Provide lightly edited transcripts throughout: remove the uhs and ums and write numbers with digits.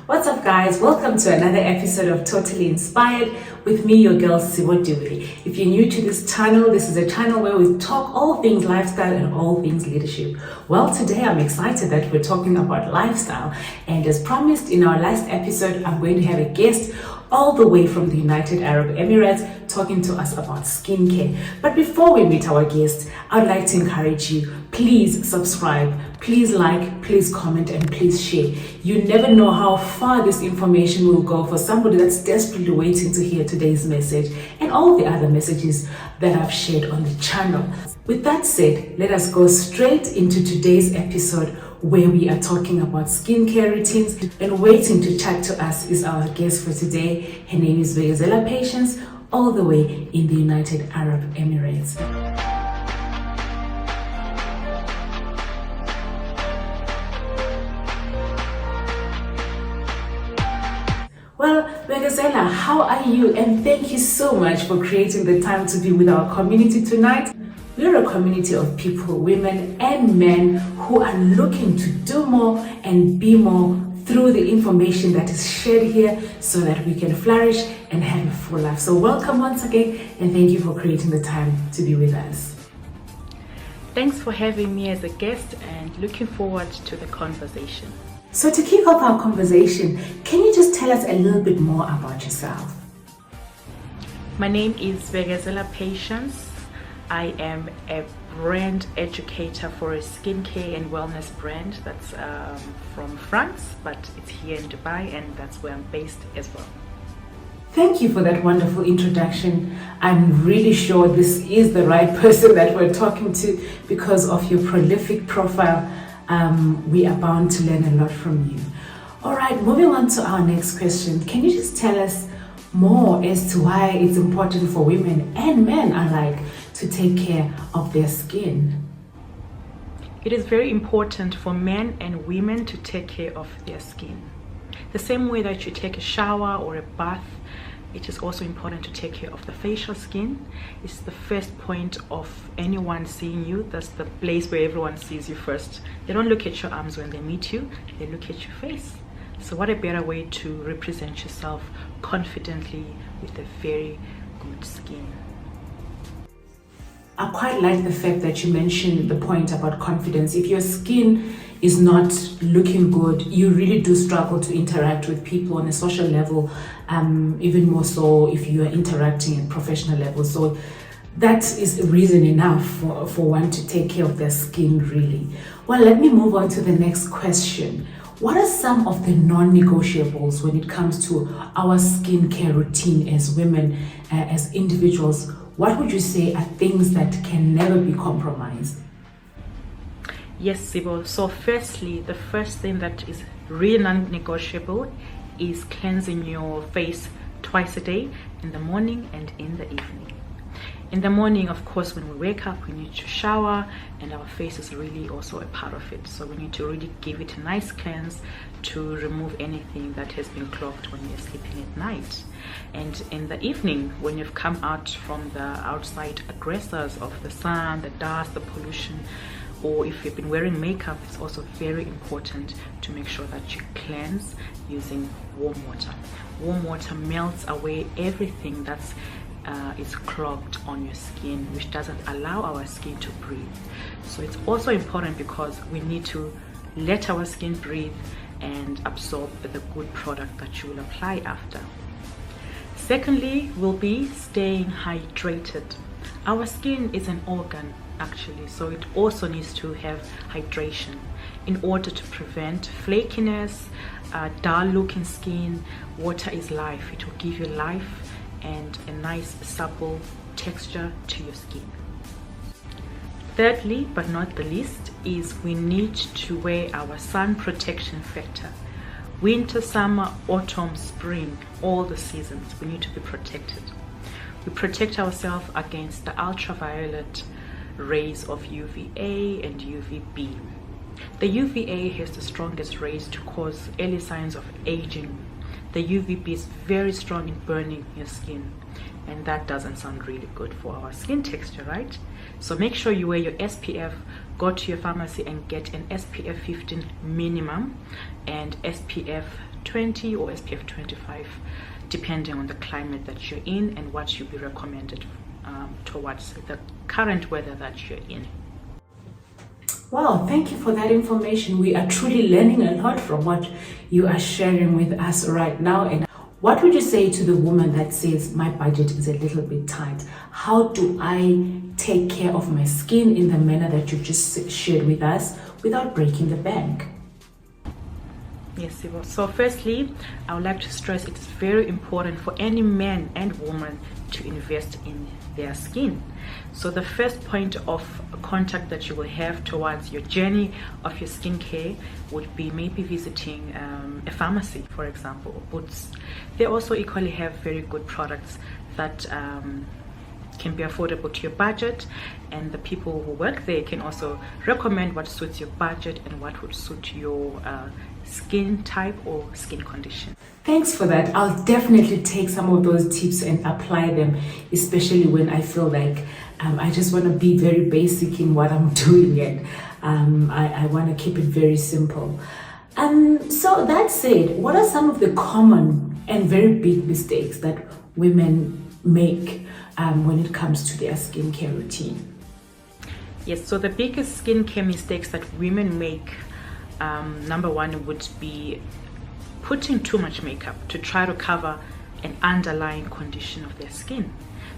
What's up, guys? Welcome to another episode of Totally Inspired with me, your girl Sibo Dube. If you're new to this channel, this is a channel where we talk all things lifestyle and all things leadership. Well, today I'm excited that we're talking about lifestyle, and as promised in our last episode, I'm going to have a guest all the way from the United Arab Emirates talking to us about skincare. But before we meet our guest, I'd like to encourage you, please subscribe, please like, please comment, and please share. You never know how far this information will go for somebody that's desperately waiting to hear today's message and all the other messages that I've shared on the channel. With that said, let us go straight into today's episode where we are talking about skincare routines, and waiting to chat to us is our guest for today. Her name is Bekezela Patience, all the way in the United Arab Emirates. Well, Bekezela, how are you? And thank you so much for creating the time to be with our community tonight. We're a community of people, women and men, who are looking to do more and be more through the information that is shared here so that we can flourish and have a full life. So welcome once again, and thank you for creating the time to be with us. Thanks for having me as a guest, and looking forward to the conversation. So to kick off our conversation, can you just tell us a little bit more about yourself? My name is Bekezela Patience. I am a brand educator for a skincare and wellness brand that's from France, but it's here in Dubai, and that's where I'm based as well. Thank you for that wonderful introduction. I'm really sure this is the right person that we're talking to because of your prolific profile. We are bound to learn a lot from you. All right, moving on to our next question. Can you just tell us more as to why it's important for women and men alike to take care of their skin? It is very important for men and women to take care of their skin. The same way that you take a shower or a bath, it is also important to take care of the facial skin. It's the first point of anyone seeing you. That's the place where everyone sees you first. They don't look at your arms when they meet you, they look at your face. So what a better way to represent yourself confidently with a very good skin. I quite like the fact that you mentioned the point about confidence. If your skin is not looking good, you really do struggle to interact with people on a social level, even more so if you are interacting at professional level. So that is reason enough for one to take care of their skin, really. Well, let me move on to the next question. What are some of the non-negotiables when it comes to our skincare routine as women, as individuals? What would you say are things that can never be compromised? Yes, Sibo. So firstly, the first thing that is really non-negotiable is cleansing your face twice a day, in the morning and in the evening. In the morning, of course, when we wake up, we need to shower, and our face is really also a part of it. So we need to really give it a nice cleanse to remove anything that has been clogged when you're sleeping at night. And in the evening, when you've come out from the outside aggressors of the sun, the dust, the pollution, or if you've been wearing makeup, it's also very important to make sure that you cleanse using warm water. Warm water melts away everything that's is clogged on your skin, which doesn't allow our skin to breathe. So it's also important because we need to let our skin breathe and absorb the good product that you will apply after. Secondly, will be staying hydrated. Our skin is an organ actually, so it also needs to have hydration in order to prevent flakiness, dull looking skin. Water is life. It will give you life and a nice supple texture to your skin. Thirdly, but not the least, is we need to wear our sun protection factor. Winter, summer, autumn, spring, all the seasons, we need to be protected. We protect ourselves against the ultraviolet rays of UVA and UVB. The UVA has the strongest rays to cause early signs of aging. The UVB is very strong in burning your skin, and that doesn't sound really good for our skin texture, right? So make sure you wear your SPF. Go to your pharmacy and get an SPF 15 minimum and SPF 20 or SPF 25, depending on the climate that you're in and what you'll be recommended towards the current weather that you're in. Wow, thank you for that information. We are truly learning a lot from what you are sharing with us right now. And what would you say to the woman that says, my budget is a little bit tight? How do I take care of my skin in the manner that you just shared with us without breaking the bank? Yes, Sibo. So firstly, I would like to stress it is very important for any man and woman to invest in their skin. So the first point of contact that you will have towards your journey of your skincare would be maybe visiting a pharmacy, for example, or Boots. They also equally have very good products that can be affordable to your budget, and the people who work there can also recommend what suits your budget and what would suit your skin type or skin condition. Thanks for that. I'll definitely take some of those tips and apply them, especially when I feel like I just want to be very basic in what I'm doing, and I want to keep it very simple. So that said, what are some of the common and very big mistakes that women make when it comes to their skincare routine? Yes, so the biggest skincare mistakes that women make, number one would be putting too much makeup to try to cover an underlying condition of their skin.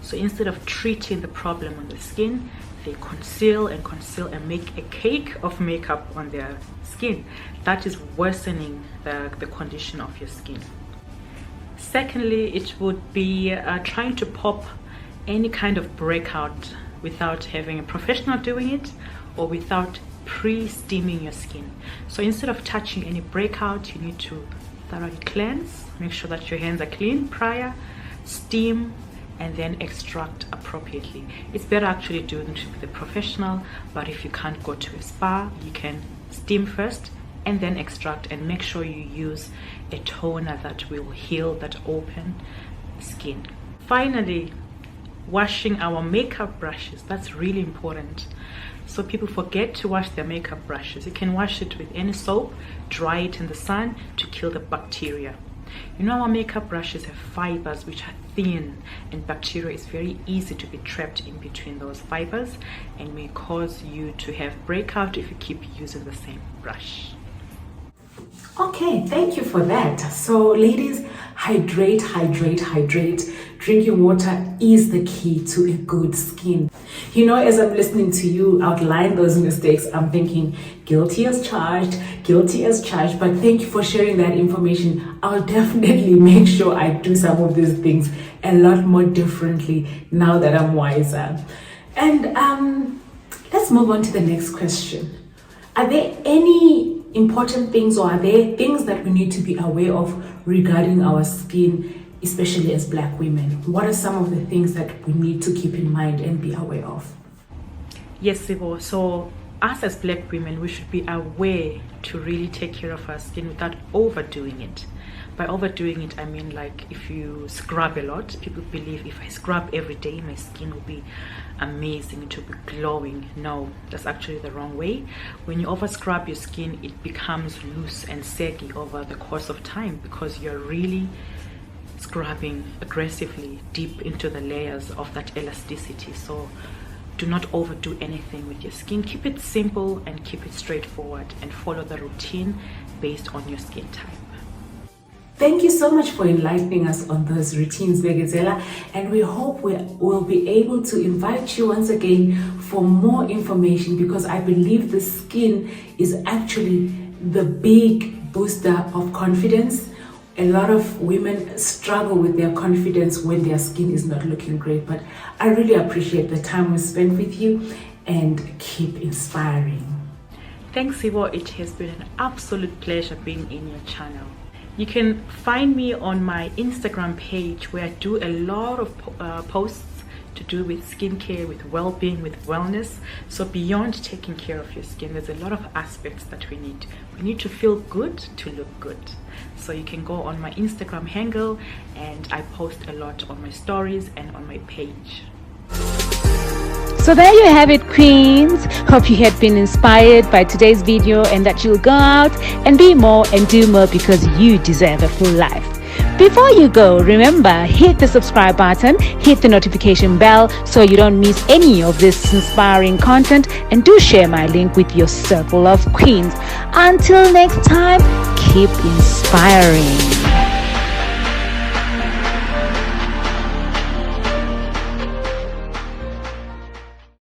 So instead of treating the problem on the skin, they conceal and make a cake of makeup on their skin. That is worsening the condition of your skin. Secondly, it would be trying to pop any kind of breakout without having a professional doing it or without pre-steaming your skin. So instead of touching any breakout, you need to thoroughly cleanse, make sure that your hands are clean prior, steam, and then extract appropriately. It's better actually doing it with a professional, but if you can't go to a spa, you can steam first and then extract, and make sure you use a toner that will heal that open skin. Finally, washing our makeup brushes. That's really important. So people forget to wash their makeup brushes. You can wash it with any soap, dry it in the sun to kill the bacteria. You know, our makeup brushes have fibers which are thin, and bacteria is very easy to be trapped in between those fibers and may cause you to have breakout if you keep using the same brush. Okay, thank you for that. So ladies, hydrate, hydrate, hydrate. Drinking water is the key to a good skin. You know, as I'm listening to you outline those mistakes, I'm thinking, guilty as charged, guilty as charged. But thank you for sharing that information. I'll definitely make sure I do some of these things a lot more differently now that I'm wiser. And let's move on to the next question. Are there any important things, or are there things that we need to be aware of regarding our skin, especially as Black women? What are some of the things that we need to keep in mind and be aware of? Yes, Sibo. So us as Black women, we should be aware to really take care of our skin without overdoing it. By overdoing it, I mean like if you scrub a lot, people believe if I scrub every day, my skin will be amazing, it will be glowing. No, that's actually the wrong way. When you over scrub your skin, it becomes loose and saggy over the course of time because you're really scrubbing aggressively deep into the layers of that elasticity. So do not overdo anything with your skin. Keep it simple and keep it straightforward, and follow the routine based on your skin type. Thank you so much for enlightening us on those routines, Bekezela, and we hope we'll be able to invite you once again for more information, because I believe the skin is actually the big booster of confidence. A lot of women struggle with their confidence when their skin is not looking great, but I really appreciate the time we spent with you, and keep inspiring. Thanks, Sibo. It has been an absolute pleasure being in your channel. You can find me on my Instagram page, where I do a lot of posts to do with skincare, with well-being, with wellness. So beyond taking care of your skin, there's a lot of aspects that we need. We need to feel good to look good. So you can go on my Instagram handle, and I post a lot on my stories and on my page. So there you have it, queens. Hope you had been inspired by today's video and that you'll go out and be more and do more because you deserve a full life. Before you go, remember, hit the subscribe button, hit the notification bell so you don't miss any of this inspiring content, and do share my link with your circle of queens. Until next time, keep inspiring.